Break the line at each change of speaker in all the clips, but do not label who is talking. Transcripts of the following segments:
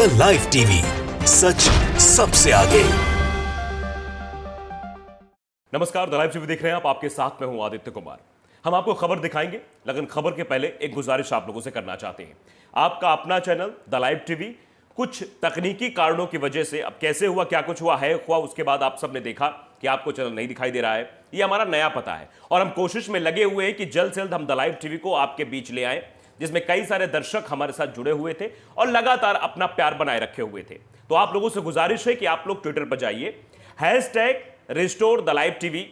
The live TV, सच सबसे आगे।
नमस्कार, द लाइव टीवी देख रहे हैं आप। आपके साथ में हूं आदित्य कुमार। हम आपको खबर दिखाएंगे, लेकिन खबर के पहले एक गुजारिश आप लोगों से करना चाहते हैं। आपका अपना चैनल द लाइव टीवी कुछ तकनीकी कारणों की वजह से, अब कैसे हुआ, क्या कुछ हुआ है हुआ, उसके बाद आप सबने देखा कि आपको चैनल नहीं दिखाई दे रहा है। ये हमारा नया पता है और हम कोशिश में लगे हुए हैं कि जल्द से जल्द हम द लाइव टीवी को आपके बीच ले आए, जिसमें कई सारे दर्शक हमारे साथ जुड़े हुए थे और लगातार अपना प्यार बनाए रखे हुए थे। तो आप लोगों से गुजारिश है कि आप लोग ट्विटर पर जाइए, #रिस्टोर द लाइव टीवी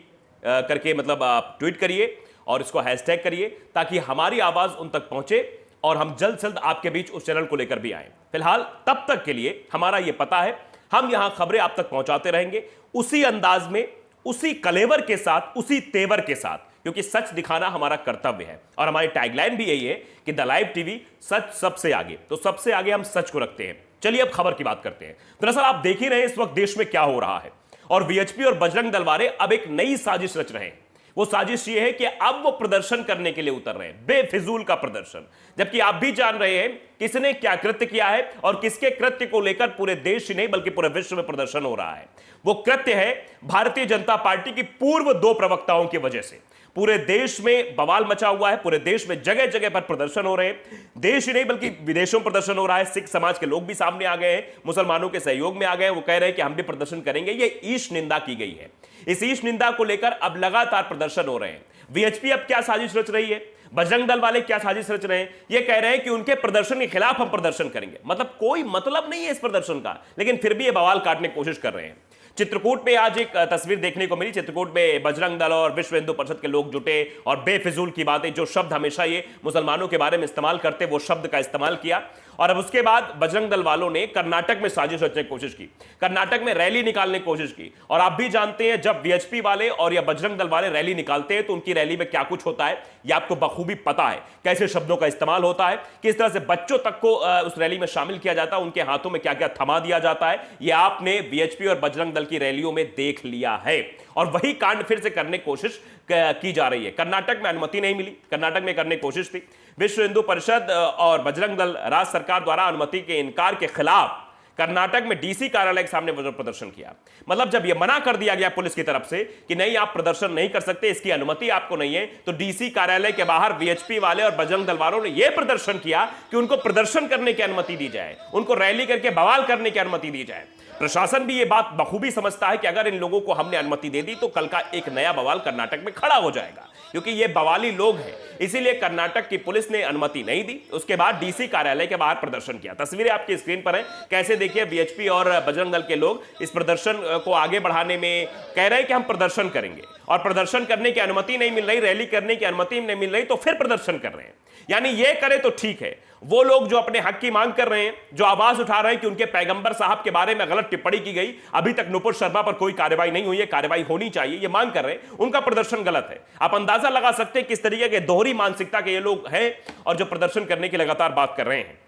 करके, मतलब आप ट्वीट करिए और इसको हैशटैग करिए, ताकि हमारी आवाज उन तक पहुंचे और हम जल्द से जल्द आपके बीच उस चैनल को लेकर भी आए। फिलहाल तब तक के लिए हमारा यह पता है, हम यहां खबरें आप तक पहुंचाते रहेंगे उसी अंदाज में, उसी कलेवर के साथ, उसी तेवर के साथ, क्योंकि सच दिखाना हमारा कर्तव्य है और हमारी टैगलाइन भी यही है कि द लाइव टीवी सच सबसे आगे। तो सबसे आगे हम सच को रखते हैं। चलिए अब खबर की बात करते हैं। दरअसल आप देख ही रहे हैं इस वक्त देश में क्या हो रहा है और वीएचपी और बजरंग दल वाले अब एक नई साजिश रच रहे हैं। वो साजिश ये है कि अब वो प्रदर्शन करने के लिए उतर रहे हैं, बेफिजूल का प्रदर्शन। जबकि आप भी जान रहे हैं किसने क्या कृत्य किया है और किसके कृत्य को लेकर पूरे देश ही नहीं बल्कि पूरे विश्व में प्रदर्शन हो रहा है। वो कृत्य है भारतीय जनता पार्टी की पूर्व 2 प्रवक्ताओं की वजह से। पूरे देश में बवाल मचा हुआ है, पूरे देश में जगह जगह पर प्रदर्शन हो रहे हैं। देश ही नहीं बल्कि विदेशों में प्रदर्शन हो रहा है। सिख समाज के लोग भी सामने आ गए हैं, मुसलमानों के सहयोग में आ गए हैं। वो कह रहे हैं कि हम भी प्रदर्शन करेंगे। ये ईश निंदा की गई है। इस ईश निंदा को लेकर अब लगातार प्रदर्शन हो रहे हैं। वीएचपी अब क्या साजिश रच रही है, बजरंग दल वाले क्या साजिश रच रहे हैं, ये कह रहे हैं कि उनके प्रदर्शन के खिलाफ हम प्रदर्शन करेंगे। मतलब कोई मतलब नहीं है इस प्रदर्शन का, लेकिन फिर भी ये बवाल काटने की कोशिश कर रहे हैं। चित्रकूट में आज एक तस्वीर देखने को मिली। चित्रकूट में बजरंग दल और विश्व हिंदू परिषद के लोग जुटे और बेफिजूल की बातें, जो शब्द हमेशा ये मुसलमानों के बारे में इस्तेमाल करते, वो शब्द का इस्तेमाल किया। और अब उसके बाद बजरंग दल वालों ने कर्नाटक में साजिश रचने की कोशिश की, कर्नाटक में रैली निकालने की कोशिश की। और आप भी जानते हैं जब वीएचपी वाले और या बजरंग दल वाले रैली निकालते हैं तो उनकी रैली में क्या कुछ होता है, यह आपको बखूबी पता है। कैसे शब्दों का इस्तेमाल होता है, किस तरह से बच्चों तक को उस रैली में शामिल किया जाता है, उनके हाथों में क्या क्या थमा दिया जाता है, यह आपने वीएचपी और बजरंग दल की रैलियों में देख लिया है। और वही कांड फिर से करने की कोशिश की जा रही है। कर्नाटक में अनुमति नहीं मिली, कर्नाटक में करने की कोशिश थी। विश्व हिंदू परिषद और बजरंग दल राज्य सरकार द्वारा अनुमति के इनकार के खिलाफ कर्नाटक में डीसी कार्यालय के सामने विरोध प्रदर्शन किया। मतलब जब यह मना कर दिया गया पुलिस की तरफ से कि नहीं, आप प्रदर्शन नहीं कर सकते, इसकी अनुमति आपको नहीं है, तो डीसी कार्यालय के बाहर वीएचपी वाले और बजरंग दल वालों ने यह प्रदर्शन किया कि उनको प्रदर्शन करने की अनुमति दी जाए, उनको रैली करके बवाल करने की अनुमति दी जाए। प्रशासन भी यह बात बखूबी समझता है कि अगर इन लोगों को हमने अनुमति दे दी तो कल का एक नया बवाल कर्नाटक में खड़ा हो जाएगा, क्योंकि ये बवाली लोग हैं। इसीलिए कर्नाटक की पुलिस ने अनुमति नहीं दी। उसके बाद डीसी कार्यालय के बाहर प्रदर्शन किया। तस्वीरें आपकी स्क्रीन पर हैं, कैसे देखिए वीएचपी और बजरंग दल के लोग इस प्रदर्शन को आगे बढ़ाने में कह रहे हैं कि हम प्रदर्शन करेंगे और प्रदर्शन करने की अनुमति नहीं मिल रही, रैली करने की अनुमति नहीं मिल रही, तो फिर प्रदर्शन कर रहे हैं। यानी ये करे तो ठीक है। वो लोग जो अपने हक की मांग कर रहे हैं, जो आवाज उठा रहे हैं कि उनके पैगंबर साहब के बारे में गलत टिप्पणी की गई, अभी तक नुपुर शर्मा पर कोई कार्रवाई नहीं हुई है, कार्रवाई होनी चाहिए, ये मांग कर रहे हैं, उनका प्रदर्शन गलत है। आप अंदाजा लगा सकते हैं किस तरीके के दोहरी मानसिकता के ये लोग हैं और जो प्रदर्शन करने की लगातार बात कर रहे हैं।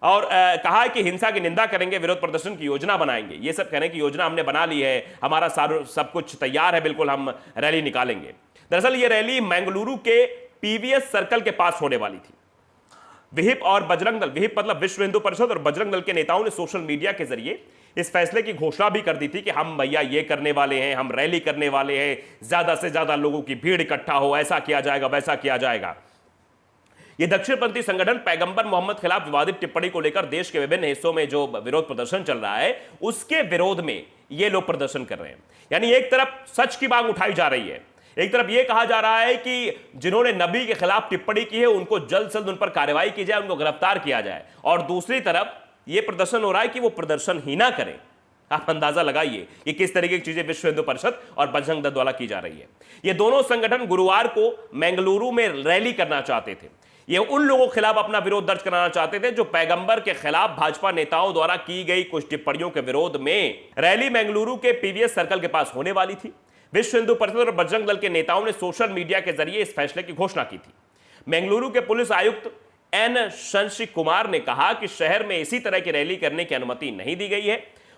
और कहा है कि हिंसा की निंदा करेंगे, विरोध प्रदर्शन की योजना बनाएंगे। ये सब कह रहे हैं कि योजना हमने बना ली है, हमारा सब कुछ तैयार है, बिल्कुल हम रैली निकालेंगे। दरअसल ये रैली मंगलुरु के पीवीएस सर्कल के पास होने वाली थी। विहिप और बजरंग दल, विहिप मतलब विश्व हिंदू परिषद, और बजरंग दल के नेताओं ने सोशल मीडिया के जरिए इस फैसले की घोषणा भी कर दी थी कि हम भैया ये करने वाले हैं, हम रैली करने वाले हैं, ज्यादा से ज्यादा लोगों की भीड़ इकट्ठा हो, ऐसा किया जाएगा, वैसा किया जाएगा। ये दक्षिणपंथी संगठन पैगंबर मोहम्मद खिलाफ विवादित टिप्पणी को लेकर देश के विभिन्न हिस्सों में जो विरोध प्रदर्शन चल रहा है, उसके विरोध में ये लोग प्रदर्शन कर रहे हैं। यानी एक तरफ सच की मांग उठाई जा रही है, एक तरफ यह कहा जा रहा है कि जिन्होंने नबी के खिलाफ टिप्पणी की है उनको जल्द से जल्द उन पर कार्रवाई की जाए, उनको गिरफ्तार किया जाए, और दूसरी तरफ यह प्रदर्शन हो रहा है कि वो प्रदर्शन ही ना करें। आप अंदाजा लगाइए ये किस तरीके की चीजें विश्व हिंदू परिषद और बजरंग दल द्वारा की जा रही है। ये दोनों संगठन गुरुवार को मंगलुरु में रैली करना चाहते थे। ये उन लोगों के खिलाफ अपना विरोध दर्ज कराना चाहते थे जो पैगंबर के खिलाफ भाजपा नेताओं द्वारा की गई कुछ टिप्पणियों के विरोध में। रैली मंगलुरु के पीवीएस सर्कल के पास होने वाली थी। विश्व हिंदू परिषद और बजरंग दल के नेताओं ने सोशल मीडिया के जरिए इस फैसले की घोषणा की थी। मंगलुरु के पुलिस आयुक्त एन शशि कुमार ने कहा कि शहर में इसी तरह की रैली करने की अनुमति नहीं दी गई है।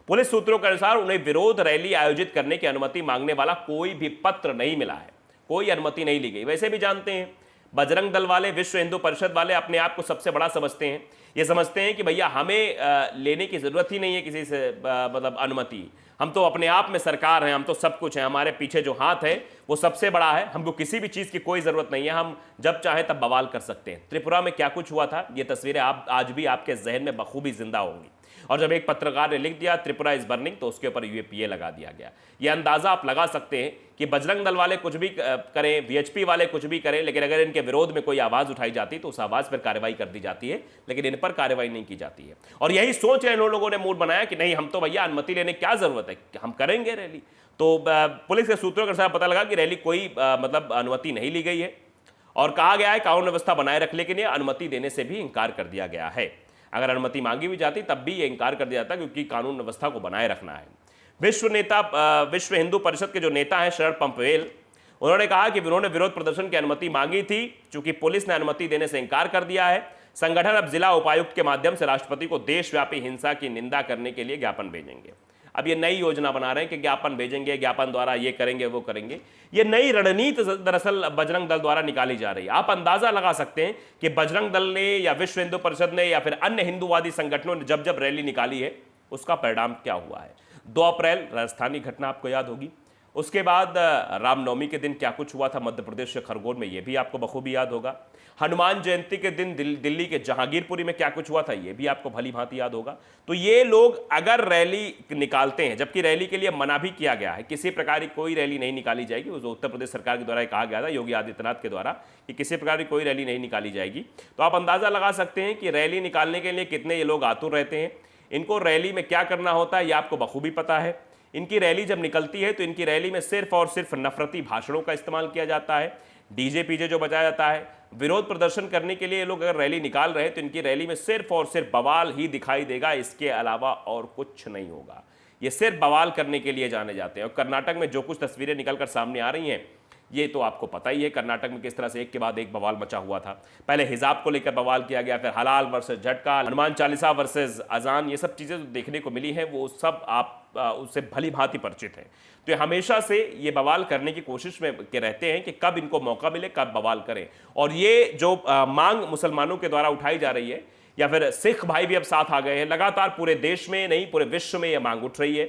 पुलिस सूत्रों के अनुसार उन्हें विरोध रैली आयोजित करने की अनुमति मांगने वाला कोई भी पत्र नहीं मिला है, कोई अनुमति नहीं ली गई। वैसे भी जानते हैं बजरंग दल वाले, विश्व हिंदू परिषद वाले अपने आप को सबसे बड़ा समझते हैं। ये समझते हैं कि भैया हमें लेने की जरूरत ही नहीं है किसी से मतलब अनुमति, हम तो अपने आप में सरकार हैं, हम तो सब कुछ है, हमारे पीछे जो हाथ है वो सबसे बड़ा है, हमको किसी भी चीज़ की कोई ज़रूरत नहीं है, हम जब चाहें तब बवाल कर सकते हैं। त्रिपुरा में क्या कुछ हुआ था, ये तस्वीरें आप आज भी आपके जहन में बखूबी जिंदा होंगी। और जब एक पत्रकार ने लिख दिया त्रिपुरा इज बर्निंग, तो उसके ऊपर यूएपीए लगा दिया गया। ये अंदाज़ा आप लगा सकते हैं कि बजरंग दल वाले कुछ भी करें, वीएचपी वाले कुछ भी करें, लेकिन अगर इनके विरोध में कोई आवाज़ उठाई जाती तो उस आवाज़ पर कार्रवाई कर दी जाती है, लेकिन इन पर कार्रवाई नहीं की जाती है। और यही सोच है इन लोगों ने मूड बनाया कि नहीं, हम तो भैया अनुमति लेने क्या ज़रूरत है, हम करेंगे रैली। तो पुलिस के सूत्रों के साथ पता लगा कि रैली कोई मतलब अनुमति नहीं ली गई है, और कहा गया है कानून व्यवस्था बनाए रखने के लिए अनुमति देने से भी इनकार कर दिया गया है। अगर अनुमति मांगी भी जाती तब भी ये इनकार कर दिया जाता, क्योंकि कानून व्यवस्था को बनाए रखना है। विश्व हिंदू परिषद के जो नेता हैं शरद पंपवेल, उन्होंने कहा कि उन्होंने विरोध प्रदर्शन की अनुमति मांगी थी, चूंकि पुलिस ने अनुमति देने से इनकार कर दिया है। संगठन अब जिला उपायुक्त के माध्यम से राष्ट्रपति को देशव्यापी हिंसा की निंदा करने के लिए ज्ञापन भेजेंगे। अब ये नई योजना बना रहे हैं कि ज्ञापन भेजेंगे, ज्ञापन द्वारा ये करेंगे वो करेंगे। ये नई रणनीति दरअसल बजरंग दल द्वारा निकाली जा रही है। आप अंदाजा लगा सकते हैं कि बजरंग दल ने या विश्व हिंदू परिषद ने या फिर अन्य हिंदूवादी संगठनों ने जब जब रैली निकाली है उसका परिणाम क्या हुआ है। 2 अप्रैल राजस्थानी घटना आपको याद होगी, उसके बाद रामनवमी के दिन क्या कुछ हुआ था मध्य प्रदेश के खरगोन में, ये भी आपको बखूबी याद होगा। हनुमान जयंती के दिन दिल्ली के जहांगीरपुरी में क्या कुछ हुआ था, ये भी आपको भली भांति याद होगा। तो ये लोग अगर रैली निकालते हैं, जबकि रैली के लिए मना भी किया गया है, किसी प्रकार की कोई रैली नहीं निकाली जाएगी, उस उत्तर प्रदेश सरकार के द्वारा कहा गया था, योगी आदित्यनाथ के द्वारा, कि किसी प्रकार की कोई रैली नहीं निकाली जाएगी। तो आप अंदाजा लगा सकते हैं कि रैली निकालने के लिए कितने ये लोग आतुर रहते हैं। इनको रैली में क्या करना होता है ये आपको बखूबी पता है। इनकी रैली जब निकलती है तो इनकी रैली में सिर्फ और सिर्फ नफरती भाषणों का इस्तेमाल किया जाता है, डीजे पीजे जो बजाया जाता है। विरोध प्रदर्शन करने के लिए ये लोग अगर रैली निकाल रहे हैं तो इनकी रैली में सिर्फ और सिर्फ बवाल ही दिखाई देगा, इसके अलावा और कुछ नहीं होगा। ये सिर्फ बवाल करने के लिए जाने जाते हैं। और कर्नाटक में जो कुछ तस्वीरें निकलकर सामने आ रही हैं ये तो आपको पता ही है, कर्नाटक में किस तरह से एक के बाद एक बवाल मचा हुआ था। पहले हिजाब को लेकर बवाल किया गया, फिर हलाल वर्सेस झटका, हनुमान चालीसा वर्सेस अजान, ये सब चीज़ें जो देखने को मिली हैं वो सब आप उससे भली भांति परिचित हैं। तो ये हमेशा से ये बवाल करने की कोशिश में के रहते हैं कि कब इनको मौका मिले, कब बवाल करें। और ये जो मांग मुसलमानों के द्वारा उठाई जा रही है, या फिर सिख भाई भी अब साथ आ गए हैं, लगातार पूरे देश में नहीं पूरे विश्व में ये मांग उठ रही है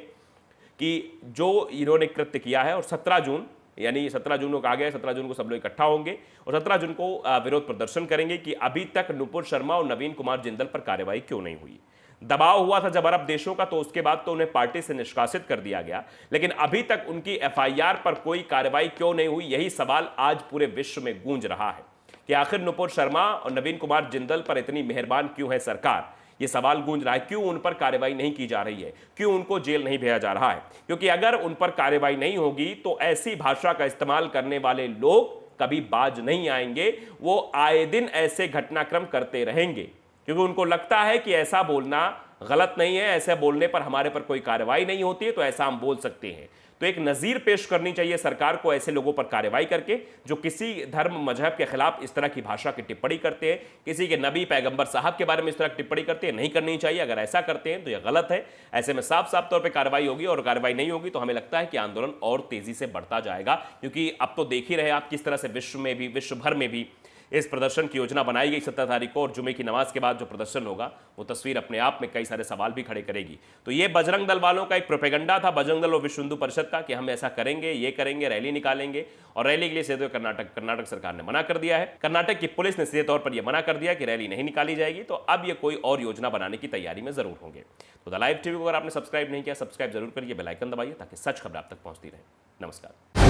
कि जो इन्होंने कृत्य किया है, और 17 जून यानी 17 जून को कहा गया है, 17 जून को सब लोग इकट्ठा होंगे और 17 जून को विरोध प्रदर्शन करेंगे कि अभी तक नुपुर शर्मा और नवीन कुमार जिंदल पर कार्रवाई क्यों नहीं हुई। दबाव हुआ था जब अरब देशों का, तो उसके बाद तो उन्हें पार्टी से निष्कासित कर दिया गया, लेकिन अभी तक उनकी एफआईआर पर कोई कार्रवाई क्यों नहीं हुई, यही सवाल आज पूरे विश्व में गूंज रहा है कि आखिर नुपुर शर्मा और नवीन कुमार जिंदल पर इतनी मेहरबान क्यों है सरकार। ये सवाल गूंज रहा है, क्यों उन पर कार्रवाई नहीं की जा रही है, क्यों उनको जेल नहीं भेजा जा रहा है। क्योंकि अगर उन पर कार्रवाई नहीं होगी तो ऐसी भाषा का इस्तेमाल करने वाले लोग कभी बाज नहीं आएंगे, वो आए दिन ऐसे घटनाक्रम करते रहेंगे, क्योंकि उनको लगता है कि ऐसा बोलना गलत नहीं है, ऐसे बोलने पर हमारे पर कोई कार्रवाई नहीं होती है तो ऐसा हम बोल सकते हैं। तो एक नज़ीर पेश करनी चाहिए सरकार को ऐसे लोगों पर कार्रवाई करके जो किसी धर्म मजहब के खिलाफ इस तरह की भाषा की टिप्पणी करते हैं, किसी के नबी पैगंबर साहब के बारे में इस तरह की टिप्पणी करते हैं, नहीं करनी चाहिए। अगर ऐसा करते हैं तो यह गलत है। ऐसे में साफ साफ तौर पर कार्रवाई होगी, और कार्रवाई नहीं होगी तो हमें लगता है कि आंदोलन और तेजी से बढ़ता जाएगा, क्योंकि अब तो देख ही रहे आप किस तरह से विश्व भर में भी इस प्रदर्शन की योजना बनाई गई 17 तारीख को, और जुमे की नमाज के बाद जो प्रदर्शन होगा वो तस्वीर अपने आप में कई सारे सवाल भी खड़े करेगी। तो ये बजरंग दल वालों का एक प्रोपेगेंडा था, बजरंग दल और विश्व हिंदू परिषद का, कि हम ऐसा करेंगे, ये करेंगे, रैली निकालेंगे। और रैली के लिए सीधे कर्नाटक सरकार ने मना कर दिया है। कर्नाटक की पुलिस ने सीधे तौर पर यह मना कर दिया कि रैली नहीं निकाली जाएगी। तो अब ये कोई और योजना बनाने की तैयारी में जरूर होंगे। तो द लाइव टीवी को अगर आपने सब्सक्राइब नहीं किया, सब्सक्राइब जरूर करिए, बेल आइकन दबाइए ताकि सच खबर आप तक पहुंचती रहे। नमस्कार।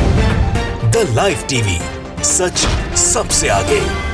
द लाइव टीवी, सच सबसे आगे।